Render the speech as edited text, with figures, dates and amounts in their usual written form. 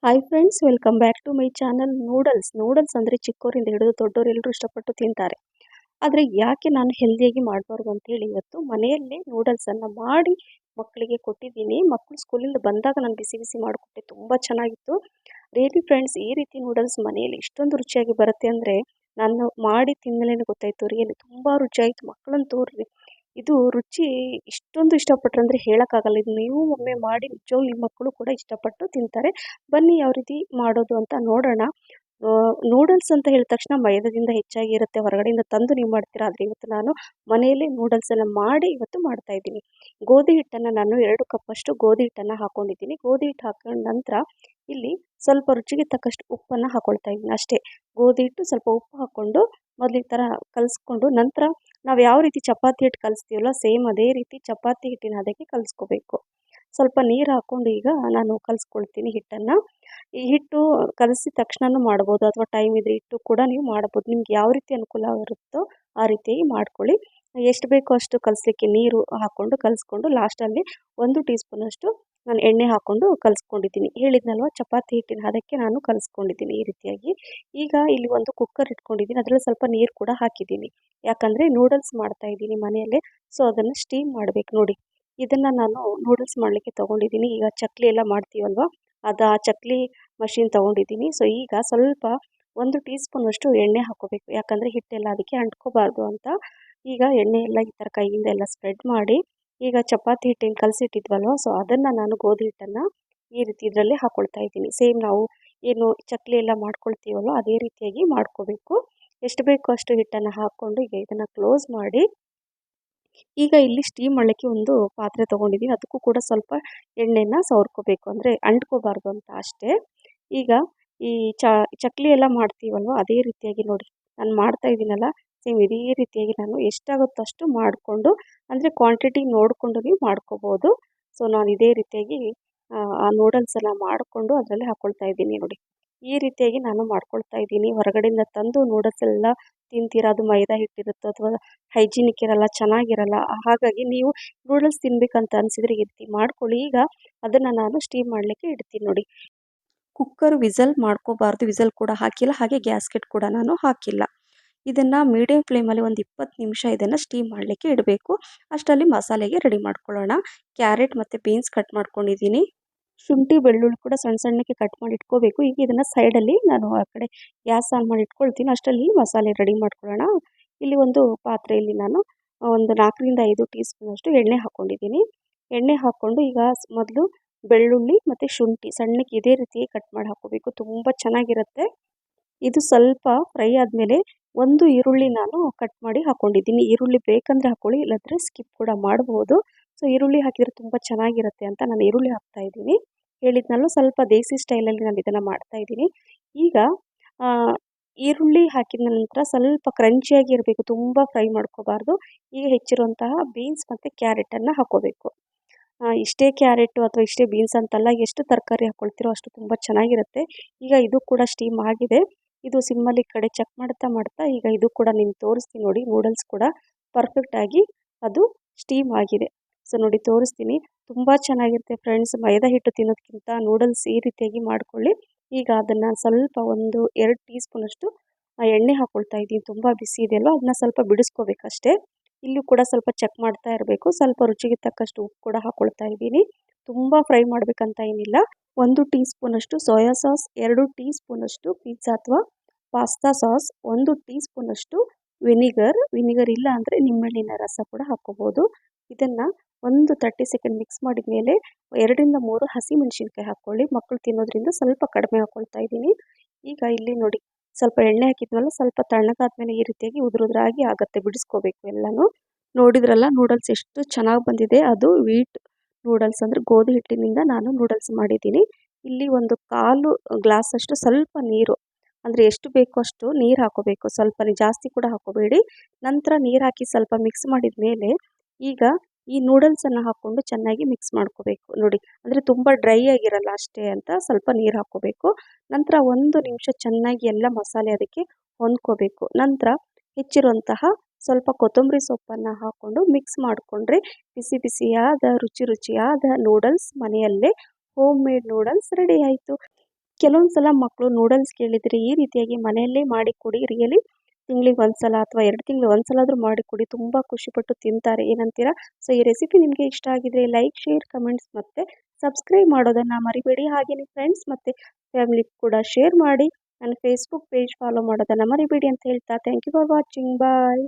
Hi friends, welcome back to my channel. Noodles ಅಂದರೆ ಚಿಕ್ಕವರಿಂದ ಹಿಡಿದು ದೊಡ್ಡವರೆಲ್ಲರೂ ಇಷ್ಟಪಟ್ಟು ತಿಂತಾರೆ. ಆದರೆ ಯಾಕೆ ನಾನು ಹೆಲ್ದಿಯಾಗಿ ಮಾಡಬಾರ್ದು ಅಂತೇಳಿ ಇವತ್ತು ಮನೆಯಲ್ಲೇ ನೂಡಲ್ಸನ್ನು ಮಾಡಿ ಮಕ್ಕಳಿಗೆ ಕೊಟ್ಟಿದ್ದೀನಿ. ಮಕ್ಕಳು ಸ್ಕೂಲಿಂದ ಬಂದಾಗ ನಾನು ಬಿಸಿ ಬಿಸಿ ಮಾಡಿಕೊಟ್ಟೆ, ತುಂಬ ಚೆನ್ನಾಗಿತ್ತು. ರಿಯಲಿ ಫ್ರೆಂಡ್ಸ್, ಈ ರೀತಿ ನೂಡಲ್ಸ್ ಮನೆಯಲ್ಲಿ ಇಷ್ಟೊಂದು ರುಚಿಯಾಗಿ ಬರುತ್ತೆ ಅಂದರೆ ನಾನು ಮಾಡಿ ತಿಂದಮೇಲೆ ಗೊತ್ತಾಯಿತು. ರಿಯಲಿ ತುಂಬ ರುಚಿಯಾಯಿತು. ಮಕ್ಕಳಂತೂ ಇದು ರುಚಿ ಇಷ್ಟೊಂದು ಇಷ್ಟಪಟ್ಟರು ಅಂದರೆ ಹೇಳೋಕ್ಕಾಗಲ್ಲ. ಇದು ನೀವು ಒಮ್ಮೆ ಮಾಡಿ ನಿಜವಾಗ್ಲೂ ನಿಮ್ಮ ಮಕ್ಕಳು ಕೂಡ ಇಷ್ಟಪಟ್ಟು ತಿಂತಾರೆ. ಬನ್ನಿ ಯಾವ ರೀತಿ ಮಾಡೋದು ಅಂತ ನೋಡೋಣ. ನೂಡಲ್ಸ್ ಅಂತ ಹೇಳಿದ ತಕ್ಷಣ ಮೈದಾದಿಂದ ಹೆಚ್ಚಾಗಿ ಇರುತ್ತೆ, ಹೊರಗಡೆಯಿಂದ ತಂದು ನೀವು ಮಾಡ್ತೀರಾ. ಆದರೆ ಇವತ್ತು ನಾನು ಮನೆಯಲ್ಲೇ ನೂಡಲ್ಸನ್ನು ಮಾಡಿ ಇವತ್ತು ಮಾಡ್ತಾ ಇದ್ದೀನಿ. ಗೋಧಿ ಹಿಟ್ಟನ್ನು ನಾನು 2 ಕಪ್ಪಷ್ಟು ಗೋಧಿ ಹಿಟ್ಟನ್ನು ಹಾಕ್ಕೊಂಡಿದ್ದೀನಿ. ಗೋಧಿ ಹಿಟ್ಟು ಹಾಕೊಂಡ ನಂತರ ಇಲ್ಲಿ ಸ್ವಲ್ಪ ರುಚಿಗೆ ತಕ್ಕಷ್ಟು ಉಪ್ಪನ್ನು ಹಾಕ್ಕೊಳ್ತಾ ಇದ್ದೀನಿ ಅಷ್ಟೇ. ಗೋಧಿ ಹಿಟ್ಟು ಸ್ವಲ್ಪ ಉಪ್ಪು ಹಾಕ್ಕೊಂಡು ಮೊದಲು ಈ ಥರ ಕಲಿಸ್ಕೊಂಡು ನಂತರ ನಾವು ಯಾವ ರೀತಿ ಚಪಾತಿ ಹಿಟ್ಟು ಕಲಿಸ್ತೀವಲ್ಲ ಸೇಮ್ ಅದೇ ರೀತಿ ಚಪಾತಿ ಹಿಟ್ಟಿನ ಹದಕ್ಕೆ ಕಲಿಸ್ಕೋಬೇಕು. ಸ್ವಲ್ಪ ನೀರು ಹಾಕ್ಕೊಂಡು ಈಗ ನಾನು ಕಲಿಸ್ಕೊಳ್ತೀನಿ ಹಿಟ್ಟನ್ನು. ಈ ಹಿಟ್ಟು ಕಲಸಿದ ತಕ್ಷಣನೂ ಮಾಡ್ಬೋದು, ಅಥವಾ ಟೈಮ್ ಇದ್ದರೆ ಇಟ್ಟು ಕೂಡ ನೀವು ಮಾಡ್ಬೋದು. ನಿಮ್ಗೆ ಯಾವ ರೀತಿ ಅನುಕೂಲ ಆಗಿರುತ್ತೋ ಆ ರೀತಿಯಾಗಿ ಮಾಡ್ಕೊಳ್ಳಿ. ಎಷ್ಟು ಬೇಕೋ ಅಷ್ಟು ಕಲಿಸ್ಲಿಕ್ಕೆ ನೀರು ಹಾಕ್ಕೊಂಡು ಕಲಿಸ್ಕೊಂಡು ಲಾಸ್ಟಲ್ಲಿ 1 ಟೀ ಸ್ಪೂನಷ್ಟು ನಾನು ಎಣ್ಣೆ ಹಾಕ್ಕೊಂಡು ಕಲಿಸ್ಕೊಂಡಿದ್ದೀನಿ. ಹೇಳಿದ್ನಲ್ವ, ಚಪಾತಿ ಹಿಟ್ಟಿನ ಹದಕ್ಕೆ ನಾನು ಕಲಿಸ್ಕೊಂಡಿದ್ದೀನಿ ಈ ರೀತಿಯಾಗಿ. ಈಗ ಇಲ್ಲಿ ಒಂದು ಕುಕ್ಕರ್ ಇಟ್ಕೊಂಡಿದ್ದೀನಿ, ಅದರಲ್ಲಿ ಸ್ವಲ್ಪ ನೀರು ಕೂಡ ಹಾಕಿದ್ದೀನಿ. ಯಾಕಂದರೆ ನೂಡಲ್ಸ್ ಮಾಡ್ತಾ ಇದ್ದೀನಿ ಮನೆಯಲ್ಲೇ, ಸೊ ಅದನ್ನು ಸ್ಟೀಮ್ ಮಾಡಬೇಕು. ನೋಡಿ, ಇದನ್ನು ನಾನು ನೂಡಲ್ಸ್ ಮಾಡಲಿಕ್ಕೆ ತೊಗೊಂಡಿದ್ದೀನಿ. ಈಗ ಚಕ್ಲಿ ಎಲ್ಲ ಮಾಡ್ತೀವಲ್ವ, ಆ ಚಕ್ಲಿ ಮಷಿನ್ ತೊಗೊಂಡಿದ್ದೀನಿ. ಸೊ ಈಗ ಸ್ವಲ್ಪ 1 ಟೀ ಸ್ಪೂನಷ್ಟು ಎಣ್ಣೆ ಹಾಕ್ಕೋಬೇಕು, ಯಾಕಂದರೆ ಹಿಟ್ಟೆಲ್ಲ ಅದಕ್ಕೆ ಅಂಟ್ಕೋಬಾರ್ದು ಅಂತ. ಈಗ ಎಣ್ಣೆ ಎಲ್ಲ ಈ ಥರ ಕೈಯಿಂದ ಎಲ್ಲ ಸ್ಪ್ರೆಡ್ ಮಾಡಿ ಈಗ ಚಪಾತಿ ಹಿಟ್ಟೇನು ಕಲಸಿಟ್ಟಿದ್ವಲ್ವ, ಸೊ ಅದನ್ನು ನಾನು ಗೋಧಿ ಹಿಟ್ಟನ್ನು ಈ ರೀತಿ ಇದರಲ್ಲಿ ಹಾಕ್ಕೊಳ್ತಾ ಇದ್ದೀನಿ. ಸೇಮ್ ನಾವು ಏನು ಚಕ್ಲಿ ಎಲ್ಲ ಮಾಡ್ಕೊಳ್ತೀವಲ್ವ ಅದೇ ರೀತಿಯಾಗಿ ಮಾಡ್ಕೋಬೇಕು. ಎಷ್ಟು ಬೇಕೋ ಅಷ್ಟು ಹಿಟ್ಟನ್ನು ಹಾಕ್ಕೊಂಡು ಈಗ ಇದನ್ನು ಕ್ಲೋಸ್ ಮಾಡಿ ಈಗ ಇಲ್ಲಿ ಸ್ಟೀಮ್ ಮಾಡಲಿಕ್ಕೆ ಒಂದು ಪಾತ್ರೆ ತೊಗೊಂಡಿದ್ದೀನಿ. ಅದಕ್ಕೂ ಕೂಡ ಸ್ವಲ್ಪ ಎಣ್ಣೆನ ಸವರ್ಕೋಬೇಕು, ಅಂದರೆ ಅಂಟ್ಕೋಬಾರ್ದು ಅಂತ ಅಷ್ಟೇ. ಈಗ ಈ ಚಕ್ಲಿ ಎಲ್ಲ ಮಾಡ್ತೀವಲ್ವ ಅದೇ ರೀತಿಯಾಗಿ ನೋಡಿ ನಾನು ಮಾಡ್ತಾ ಇದ್ದೀನಲ್ಲ, ಸೇಮ್ ಇದೇ ರೀತಿಯಾಗಿ ನಾನು ಎಷ್ಟಾಗುತ್ತೋ ಅಷ್ಟು ಮಾಡಿಕೊಂಡು, ಅಂದರೆ ಕ್ವಾಂಟಿಟಿ ನೋಡಿಕೊಂಡು ನೀವು ಮಾಡ್ಕೋಬೋದು. ಸೊ ನಾನು ಇದೇ ರೀತಿಯಾಗಿ ಆ ನೂಡಲ್ಸನ್ನು ಮಾಡಿಕೊಂಡು ಅದರಲ್ಲಿ ಹಾಕ್ಕೊಳ್ತಾ ಇದ್ದೀನಿ. ನೋಡಿ, ಈ ರೀತಿಯಾಗಿ ನಾನು ಮಾಡ್ಕೊಳ್ತಾ ಇದ್ದೀನಿ. ಹೊರಗಡೆಯಿಂದ ತಂದು ನೂಡಲ್ಸ್ ಎಲ್ಲ ತಿಂತೀರಾ, ಅದು ಮೈದಾ ಹಿಟ್ಟಿರುತ್ತೋ ಅಥವಾ ಹೈಜಿನಿಕ್ ಇರಲ್ಲ, ಚೆನ್ನಾಗಿರಲ್ಲ. ಹಾಗಾಗಿ ನೀವು ನೂಡಲ್ಸ್ ತಿನ್ನಬೇಕಂತ ಅನಿಸಿದರೆ ಈ ರೀತಿ ಮಾಡ್ಕೊಳ್ಳಿ. ಈಗ ಅದನ್ನು ನಾನು ಸ್ಟೀಮ್ ಮಾಡಲಿಕ್ಕೆ ಇಡ್ತೀನಿ. ನೋಡಿ, ಕುಕ್ಕರ್ ವಿಸಲ್ ಮಾಡ್ಕೋಬಾರ್ದು, ವಿಸಲ್ ಕೂಡ ಹಾಕಿಲ್ಲ, ಹಾಗೆ ಗ್ಯಾಸ್ಕೆಟ್ ಕೂಡ ನಾನು ಹಾಕಿಲ್ಲ. ಇದನ್ನು ಮೀಡಿಯಂ ಫ್ಲೇಮಲ್ಲಿ ಒಂದು 20 ನಿಮಿಷ ಇದನ್ನು ಸ್ಟೀಮ್ ಮಾಡಲಿಕ್ಕೆ ಇಡಬೇಕು. ಅಷ್ಟರಲ್ಲಿ ಮಸಾಲೆಗೆ ರೆಡಿ ಮಾಡ್ಕೊಳ್ಳೋಣ. ಕ್ಯಾರೆಟ್ ಮತ್ತು ಬೀನ್ಸ್ ಕಟ್ ಮಾಡ್ಕೊಂಡಿದ್ದೀನಿ. ಶುಂಠಿ ಬೆಳ್ಳುಳ್ಳಿ ಕೂಡ ಸಣ್ಣ ಸಣ್ಣಕ್ಕೆ ಕಟ್ ಮಾಡಿ ಇಟ್ಕೋಬೇಕು. ಈಗ ಇದನ್ನು ಸೈಡಲ್ಲಿ ನಾನು ಆ ಕಡೆ ಗ್ಯಾಸ್ ಆನ್ ಮಾಡಿ ಇಟ್ಕೊಳ್ತೀನಿ. ಅಷ್ಟರಲ್ಲಿ ಮಸಾಲೆ ರೆಡಿ ಮಾಡ್ಕೊಳ್ಳೋಣ. ಇಲ್ಲಿ ಒಂದು ಪಾತ್ರೆಯಲ್ಲಿ ನಾನು ಒಂದು 4 ರಿಂದ 5 ಟೀ ಸ್ಪೂನಷ್ಟು ಎಣ್ಣೆ ಹಾಕ್ಕೊಂಡಿದ್ದೀನಿ. ಎಣ್ಣೆ ಹಾಕ್ಕೊಂಡು ಈಗ ಮೊದಲು ಬೆಳ್ಳುಳ್ಳಿ ಮತ್ತು ಶುಂಠಿ ಸಣ್ಣಕ್ಕೆ ಇದೇ ರೀತಿ ಕಟ್ ಮಾಡಿ ಹಾಕ್ಕೋಬೇಕು, ತುಂಬ ಚೆನ್ನಾಗಿರುತ್ತೆ. ಇದು ಸ್ವಲ್ಪ ಫ್ರೈ ಆದಮೇಲೆ ಒಂದು ಈರುಳ್ಳಿ ನಾನು ಕಟ್ ಮಾಡಿ ಹಾಕ್ಕೊಂಡಿದ್ದೀನಿ. ಈರುಳ್ಳಿ ಬೇಕಂದರೆ ಹಾಕ್ಕೊಳ್ಳಿ, ಇಲ್ಲಾಂದರೆ ಸ್ಕಿಪ್ ಕೂಡ ಮಾಡ್ಬೋದು. ಸೊ ಈರುಳ್ಳಿ ಹಾಕಿದರೆ ತುಂಬ ಚೆನ್ನಾಗಿರುತ್ತೆ ಅಂತ ನಾನು ಈರುಳ್ಳಿ ಹಾಕ್ತಾ ಇದ್ದೀನಿ. ಹೇಳಿದ್ನಲ್ಲೂ ಸ್ವಲ್ಪ ದೇಸಿ ಸ್ಟೈಲಲ್ಲಿ ನಾನು ಇದನ್ನು ಮಾಡ್ತಾ ಇದ್ದೀನಿ. ಈಗ ಈರುಳ್ಳಿ ಹಾಕಿದ ನಂತರ ಸ್ವಲ್ಪ ಕ್ರಂಚಿಯಾಗಿ ಇರಬೇಕು, ತುಂಬ ಫ್ರೈ ಮಾಡ್ಕೋಬಾರ್ದು. ಈಗ ಹೆಚ್ಚಿರುವಂತಹ ಬೀನ್ಸ್ ಮತ್ತು ಕ್ಯಾರೆಟನ್ನು ಹಾಕ್ಕೋಬೇಕು. ಇಷ್ಟೇ ಕ್ಯಾರೆಟು ಅಥವಾ ಇಷ್ಟೇ ಬೀನ್ಸ್ ಅಂತಲ್ಲ, ಎಷ್ಟು ತರಕಾರಿ ಹಾಕ್ಕೊಳ್ತೀರೋ ಅಷ್ಟು ತುಂಬ ಚೆನ್ನಾಗಿರುತ್ತೆ. ಈಗ ಇದು ಕೂಡ ಸ್ಟೀಮ್ ಆಗಿದೆ. ಇದು ಸಿಮ್ಮಲ್ಲಿ ಕಡೆ ಚೆಕ್ ಮಾಡ್ತಾ ಈಗ ಇದು ಕೂಡ ನಿಮ್ಗೆ ತೋರಿಸ್ತೀನಿ. ನೋಡಿ, ನೂಡಲ್ಸ್ ಕೂಡ ಪರ್ಫೆಕ್ಟಾಗಿ ಅದು ಸ್ಟೀಮ್ ಆಗಿದೆ. ಸೊ ನೋಡಿ, ತೋರಿಸ್ತೀನಿ. ತುಂಬ ಚೆನ್ನಾಗಿರುತ್ತೆ ಫ್ರೆಂಡ್ಸ್. ಮೈದಾ ಹಿಟ್ಟು ತಿನ್ನೋದಕ್ಕಿಂತ ನೂಡಲ್ಸ್ ಈ ರೀತಿಯಾಗಿ ಮಾಡ್ಕೊಳ್ಳಿ. ಈಗ ಅದನ್ನು ಸ್ವಲ್ಪ 1-2 ಟೀ ಸ್ಪೂನಷ್ಟು ಎಣ್ಣೆ ಹಾಕ್ಕೊಳ್ತಾ ಇದ್ದೀನಿ. ತುಂಬ ಬಿಸಿ ಇದೆಯಲ್ವ, ಅದನ್ನ ಸ್ವಲ್ಪ ಬಿಡಿಸ್ಕೋಬೇಕಷ್ಟೇ. ಇಲ್ಲೂ ಕೂಡ ಸ್ವಲ್ಪ ಚೆಕ್ ಮಾಡ್ತಾ ಇರಬೇಕು. ಸ್ವಲ್ಪ ರುಚಿಗೆ ತಕ್ಕಷ್ಟು ಉಪ್ಪು ಕೂಡ ಹಾಕ್ಕೊಳ್ತಾ ಇದ್ದೀನಿ. ತುಂಬ ಫ್ರೈ ಮಾಡಬೇಕಂತ ಏನಿಲ್ಲ. 1 ಟೀ ಸ್ಪೂನಷ್ಟು ಸೋಯಾ ಸಾಸ್, 2 ಟೀ ಸ್ಪೂನಷ್ಟು ಪಿಜ್ಜಾ ಅಥವಾ ಪಾಸ್ತಾ ಸಾಸ್, 1 ಟೀ ಸ್ಪೂನಷ್ಟು ವಿನಿಗರ್ ಇಲ್ಲ ಅಂದರೆ ನಿಂಬೆಹಣ್ಣಿನ ರಸ ಕೂಡ ಹಾಕ್ಕೋಬೋದು. ಇದನ್ನು ಒಂದು 30 ಸೆಕೆಂಡ್ ಮಿಕ್ಸ್ ಮಾಡಿದ ಮೇಲೆ 2 ರಿಂದ 3 ಹಸಿಮೆಣಸಿನ್ಕಾಯಿ ಹಾಕ್ಕೊಳ್ಳಿ. ಮಕ್ಕಳು ತಿನ್ನೋದ್ರಿಂದ ಸ್ವಲ್ಪ ಕಡಿಮೆ ಹಾಕ್ಕೊಳ್ತಾ ಇದ್ದೀನಿ. ಈಗ ಇಲ್ಲಿ ನೋಡಿ, ಸ್ವಲ್ಪ ಎಣ್ಣೆ ಹಾಕಿದ್ವಲ್ಲ, ಸ್ವಲ್ಪ ತಣ್ಣಗಾದ್ಮೇಲೆ ಈ ರೀತಿಯಾಗಿ ಉದುರಾಗಿ ಆಗುತ್ತೆ, ಬಿಡಿಸ್ಕೋಬೇಕು ಎಲ್ಲನೂ. ನೋಡಿದ್ರಲ್ಲ ನೂಡಲ್ಸ್ ಎಷ್ಟು ಚೆನ್ನಾಗಿ ಬಂದಿದೆ. ಅದು ವೀಟ್ ನೂಡಲ್ಸ್, ಅಂದರೆ ಗೋಧಿ ಹಿಟ್ಟಿನಿಂದ ನಾನು ನೂಡಲ್ಸ್ ಮಾಡಿದ್ದೀನಿ. ಇಲ್ಲಿ ಒಂದು 1/4 ಗ್ಲಾಸಷ್ಟು ಸ್ವಲ್ಪ ನೀರು, ಅಂದರೆ ಎಷ್ಟು ಬೇಕೋ ಅಷ್ಟು ನೀರು ಹಾಕೋಬೇಕು. ಸ್ವಲ್ಪನೇ, ಜಾಸ್ತಿ ಕೂಡ ಹಾಕೋಬೇಡಿ. ನಂತರ ನೀರು ಹಾಕಿ ಸ್ವಲ್ಪ ಮಿಕ್ಸ್ ಮಾಡಿದ ಮೇಲೆ ಈಗ ಈ ನೂಡಲ್ಸನ್ನು ಹಾಕ್ಕೊಂಡು ಚೆನ್ನಾಗಿ ಮಿಕ್ಸ್ ಮಾಡ್ಕೋಬೇಕು. ನೋಡಿ, ಅಂದರೆ ತುಂಬ ಡ್ರೈ ಆಗಿರಲ್ಲ ಅಷ್ಟೇ ಅಂತ ಸ್ವಲ್ಪ ನೀರು ಹಾಕ್ಕೋಬೇಕು. ನಂತರ 1 ನಿಮಿಷ ಚೆನ್ನಾಗಿ ಎಲ್ಲ ಮಸಾಲೆ ಅದಕ್ಕೆ ಹೊಂದ್ಕೋಬೇಕು. ನಂತರ ಹೆಚ್ಚಿರುವಂತಹ ಸ್ವಲ್ಪ ಕೊತ್ತಂಬರಿ ಸೊಪ್ಪನ್ನು ಹಾಕ್ಕೊಂಡು ಮಿಕ್ಸ್ ಮಾಡಿಕೊಂಡ್ರೆ ಬಿಸಿ ಬಿಸಿಯಾದ ರುಚಿಯಾದ ನೂಡಲ್ಸ್, ಮನೆಯಲ್ಲೇ ಹೋಮ್ ಮೇಡ್ ನೂಡಲ್ಸ್ ರೆಡಿ ಆಯಿತು. ಕೆಲವೊಂದು ಸಲ ಮಕ್ಕಳು ನೂಡಲ್ಸ್ ಕೇಳಿದರೆ ಈ ರೀತಿಯಾಗಿ ಮನೆಯಲ್ಲೇ ಮಾಡಿ ಕೊಡಿ. ರಿಯಲಿ ತಿಂಗಳಿಗೆ ಒಂದು ಸಲ ಅಥವಾ 2 ತಿಂಗಳಿಗೆ ಒಂದು ಸಲ ಆದರೂ ಮಾಡಿ ಕೊಡಿ. ತುಂಬ ಖುಷಿಪಟ್ಟು ತಿಂತಾರೆ. ಏನಂತೀರಾ? ಸೊ ಈ ರೆಸಿಪಿ ನಿಮಗೆ ಇಷ್ಟ ಆಗಿದ್ರೆ ಲೈಕ್, ಶೇರ್, ಕಮೆಂಟ್ಸ್ ಮತ್ತು ಸಬ್ಸ್ಕ್ರೈಬ್ ಮಾಡೋದನ್ನು ಮರಿಬೇಡಿ. ಹಾಗೆಯೇ ಫ್ರೆಂಡ್ಸ್ ಮತ್ತು ಫ್ಯಾಮಿಲಿ ಕೂಡ ಶೇರ್ ಮಾಡಿ. ನನ್ನ ಫೇಸ್ಬುಕ್ ಪೇಜ್ ಫಾಲೋ ಮಾಡೋದನ್ನು ಮರಿಬೇಡಿ ಅಂತ ಹೇಳ್ತಾ thank you for watching. Bye.